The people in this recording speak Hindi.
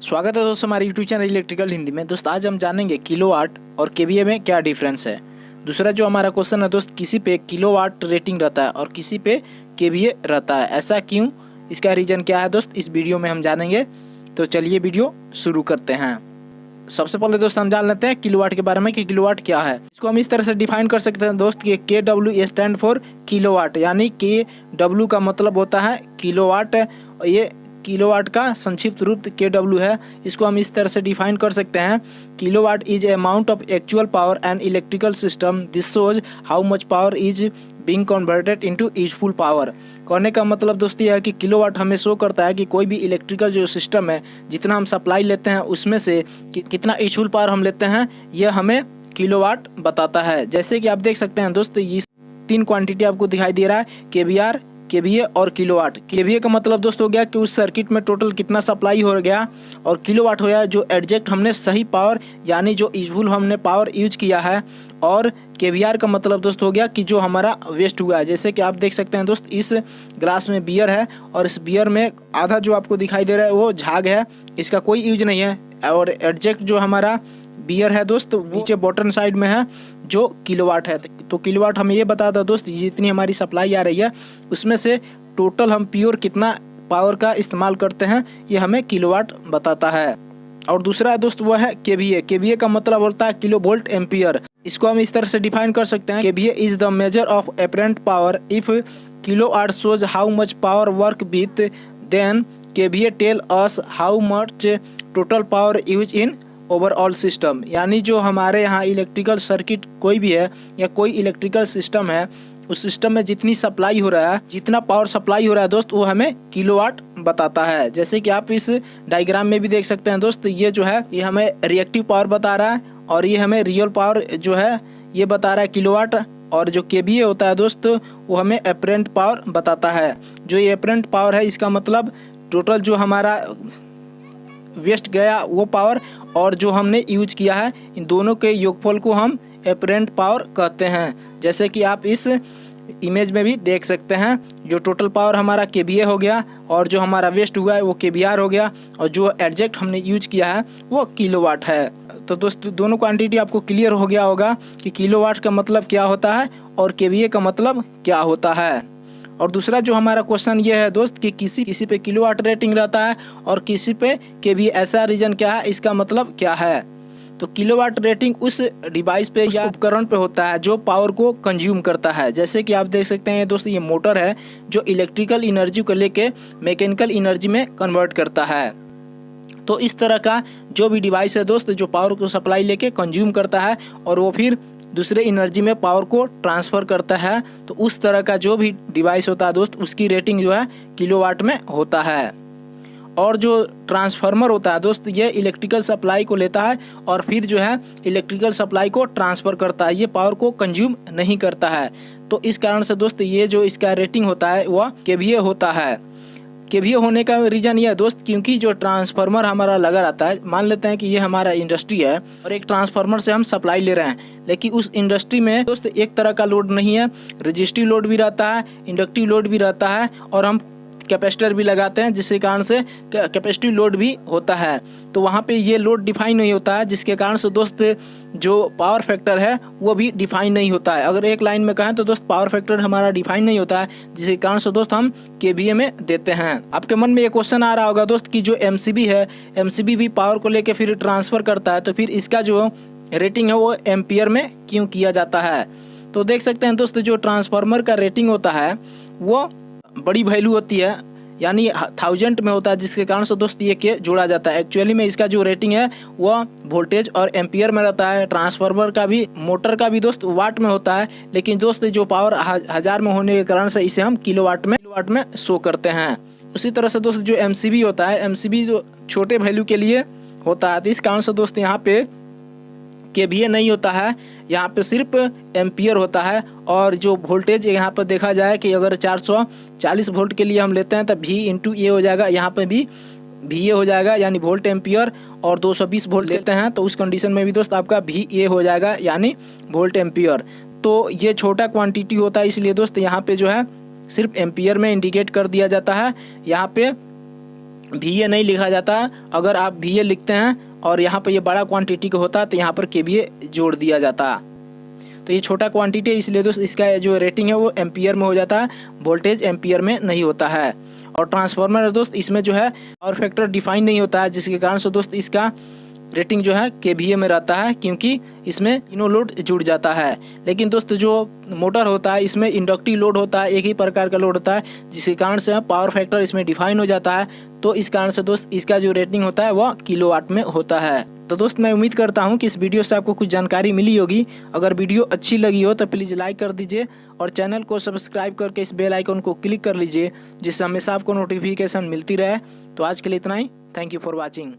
स्वागत है दोस्तों हमारे यूट्यूब चैनल इलेक्ट्रिकल हिंदी में। दोस्त आज हम जानेंगे किलोवाट और केवीए में क्या डिफरेंस है। दूसरा जो हमारा क्वेश्चन है दोस्त, किसी पे किलोवाट रेटिंग रहता है और किसी पे केवीए रहता है, ऐसा क्यों, इसका रीजन क्या है दोस्त, इस वीडियो में हम जानेंगे। तो चलिए वीडियो शुरू करते हैं। सबसे पहले दोस्त हम जान लेते हैं किलोवाट के बारे में कि किलोवाट क्या है। इसको हम इस तरह से डिफाइन कर सकते हैं दोस्त कि KW स्टैंड फॉर किलोवाट, यानी KW का मतलब होता है किलोवाट। ये किलोवाट का संक्षिप्त रूप KW है। इसको हम इस तरह से डिफाइन कर सकते हैं, kilowatt is amount of actual power and electrical system, this shows how much power is being converted into useful power. कहने का मतलब दोस्त ये है कि किलोवाट हमें शो करता है कि कोई भी इलेक्ट्रिकल जो सिस्टम है, जितना हम सप्लाई लेते हैं उसमें से कितना यूजफुल पावर हम लेते हैं, यह हमें किलोवाट बताता है। जैसे कि आप देख सकते हैं दोस्त, ये तीन क्वांटिटी आपको दिखाई दे रहा है, KVR, KVA और किलोवाट। KVA का मतलब दोस्त हो गया कि उस सर्किट में टोटल कितना सप्लाई हो गया, और किलोवाट हो गया जो एग्जैक्ट हमने सही पावर यानी जो यूजफुल हमने पावर यूज किया है। और KVR का मतलब दोस्त हो गया कि जो हमारा वेस्ट हुआ है। जैसे कि आप देख सकते हैं दोस्त, इस ग्लास में बियर है और इस बियर में आधा जो आपको दिखाई दे रहा है वो झाग है, इसका कोई यूज नहीं है। और एग्जैक्ट जो हमारा बियर है दोस्त नीचे बॉटम साइड में है जो किलोवाट है। तो किलोवाट हमें ये बताता है दोस्त, जितनी हमारी सप्लाई आ रही है उसमें से टोटल हम प्योर कितना पावर का इस्तेमाल करते हैं, ये हमें किलोवाट बताता है। और दूसरा दोस्त वो है KVA। KVA का मतलब होता है किलो वोल्ट एम्पियर। इसको हम इस तरह से डिफाइन कर सकते हैं, KVA is the major of apparent power. If kilowatt shows how much power work with, then KVA tell us how much total power use in overall system. यानी जो हमारे यहाँ इलेक्ट्रिकल सर्किट कोई भी है या कोई इलेक्ट्रिकल सिस्टम है, उस सिस्टम में जितनी सप्लाई हो रहा है, जितना पावर सप्लाई हो रहा है दोस्त, वो हमें किलोवाट बताता है। जैसे कि आप इस डायग्राम में भी देख सकते हैं दोस्त, ये जो है ये हमें रिएक्टिव पावर बता रहा है और ये हमें रियल पावर जो है ये बता रहा है किलोवाट। और जो KVA होता है दोस्त वो हमें अपरेंट पावर बताता है। जो ये अपरेंट पावर है इसका मतलब टोटल जो हमारा वेस्ट गया वो पावर और जो हमने यूज किया है, इन दोनों के योगफल को हम अपरेंट पावर कहते हैं। जैसे कि आप इस इमेज में भी देख सकते हैं, जो टोटल पावर हमारा KVA हो गया और जो हमारा वेस्ट हुआ है वो KVR हो गया, और जो एग्जैक्ट हमने यूज किया है वो किलोवाट है। तो दोस्तों दोनों क्वांटिटी आपको क्लियर हो गया होगा कि किलोवाट का मतलब क्या होता है और KVA का मतलब क्या होता है। और दूसरा जो हमारा क्वेश्चन ये है दोस्त कि किसी पे किलोवाट रेटिंग रहता है और किसी पे KVA, ऐसा रीजन क्या है, इसका मतलब क्या है। तो किलोवाट रेटिंग उस डिवाइस पे या उपकरण पे होता है जो पावर को कंज्यूम करता है। जैसे कि आप देख सकते हैं दोस्त, ये मोटर है जो इलेक्ट्रिकल एनर्जी को लेके मैकेनिकल एनर्जी में कन्वर्ट करता है। तो इस तरह का जो भी डिवाइस है दोस्त, जो पावर को सप्लाई लेके कंज्यूम करता है और वो फिर दूसरे एनर्जी में पावर को ट्रांसफ़र करता है, तो उस तरह का जो भी डिवाइस होता है दोस्त, उसकी रेटिंग जो है किलोवाट में होता है। और जो ट्रांसफार्मर होता है दोस्त, ये इलेक्ट्रिकल सप्लाई को लेता है और फिर जो है इलेक्ट्रिकल सप्लाई को ट्रांसफ़र करता है, ये पावर को कंज्यूम नहीं करता है। तो इस कारण से दोस्त ये जो इसका रेटिंग होता है वह KVA होता है। KVA होने का रीजन ये है दोस्त, क्योंकि जो ट्रांसफार्मर हमारा लगा रहता है, मान लेते हैं कि ये हमारा इंडस्ट्री है और एक ट्रांसफार्मर से हम सप्लाई ले रहे हैं, लेकिन उस इंडस्ट्री में दोस्त एक तरह का लोड नहीं है, रजिस्टिव लोड भी रहता है, इंडक्टिव लोड भी रहता है और हम कैपेसिटर भी लगाते हैं, जिसके कारण से कैपेसिटिव लोड भी होता है। तो वहाँ पे ये लोड डिफाइन नहीं होता है, जिसके कारण से दोस्त जो पावर फैक्टर है वो भी डिफाइन नहीं होता है। अगर एक लाइन में कहें तो दोस्त पावर फैक्टर हमारा डिफाइन नहीं होता है, जिसके कारण से दोस्त हम KVA में देते हैं। आपके मन में ये क्वेश्चन आ रहा होगा दोस्त कि जो MCB है, MCB भी पावर को लेकर फिर ट्रांसफ़र करता है, तो फिर इसका जो रेटिंग है वो एम्पियर में क्यों किया जाता है। तो देख सकते हैं दोस्त, जो ट्रांसफार्मर का रेटिंग होता है वो बड़ी वैल्यू होती है, यानी 1000 में होता है, जिसके कारण से दोस्त ये के जोड़ा जाता है। एक्चुअली में इसका जो रेटिंग है वह वोल्टेज और एम्पियर में रहता है। ट्रांसफार्मर का भी, मोटर का भी दोस्त वाट में होता है, लेकिन दोस्त जो पावर 1000 में होने के कारण से इसे हम किलोवाट में शो करते हैं। उसी तरह से दोस्त जो MCB होता है, MCB जो छोटे वैल्यू के लिए होता है, तो इस कारण से दोस्त यहाँ पे KVA नहीं होता है, यहाँ पे सिर्फ एम्पियर होता है। और जो वोल्टेज यहाँ पर देखा जाए कि अगर 440 वोल्ट के लिए हम लेते हैं तो V/A हो जाएगा, यहाँ पे भी VA हो जाएगा यानी वोल्ट एम्पियर। और 220 वोल्ट लेते हैं तो उस कंडीशन में भी दोस्त आपका VA हो जाएगा यानी वोल्ट एम्पियर। तो ये छोटा क्वांटिटी होता है, इसलिए दोस्त यहाँ पे जो है सिर्फ एम्पियर में इंडिकेट कर दिया जाता है। यहाँ पे VA नहीं लिखा जाता। अगर आप VA लिखते हैं और यहाँ पर ये बड़ा क्वांटिटी का होता है तो यहाँ पर KVA जोड़ दिया जाता। तो ये छोटा क्वांटिटी है, इसलिए दोस्त इसका जो रेटिंग है वो एम्पियर में हो जाता है, वोल्टेज एम्पियर में नहीं होता है। और ट्रांसफार्मर है दोस्त, इसमें जो है पावर फैक्टर डिफाइन नहीं होता है, जिसके कारण से दोस्त इसका रेटिंग जो है KVA में रहता है, क्योंकि इसमें तीनों लोड जुड़ जाता है। लेकिन दोस्त जो मोटर होता है इसमें इंडक्टिव लोड होता है, एक ही प्रकार का लोड होता है, जिसके कारण से पावर फैक्टर इसमें डिफाइन हो जाता है। तो इस कारण से दोस्त इसका जो रेटिंग होता है वह किलोवाट में होता है। तो दोस्त मैं उम्मीद करता हूँ कि इस वीडियो से आपको कुछ जानकारी मिली होगी। अगर वीडियो अच्छी लगी हो तो प्लीज़ लाइक कर दीजिए और चैनल को सब्सक्राइब करके इस बेल आइकन को क्लिक कर लीजिए, जिससे हमेशा आपको नोटिफिकेशन मिलती रहे। तो आज के लिए इतना ही। Thank you for watching.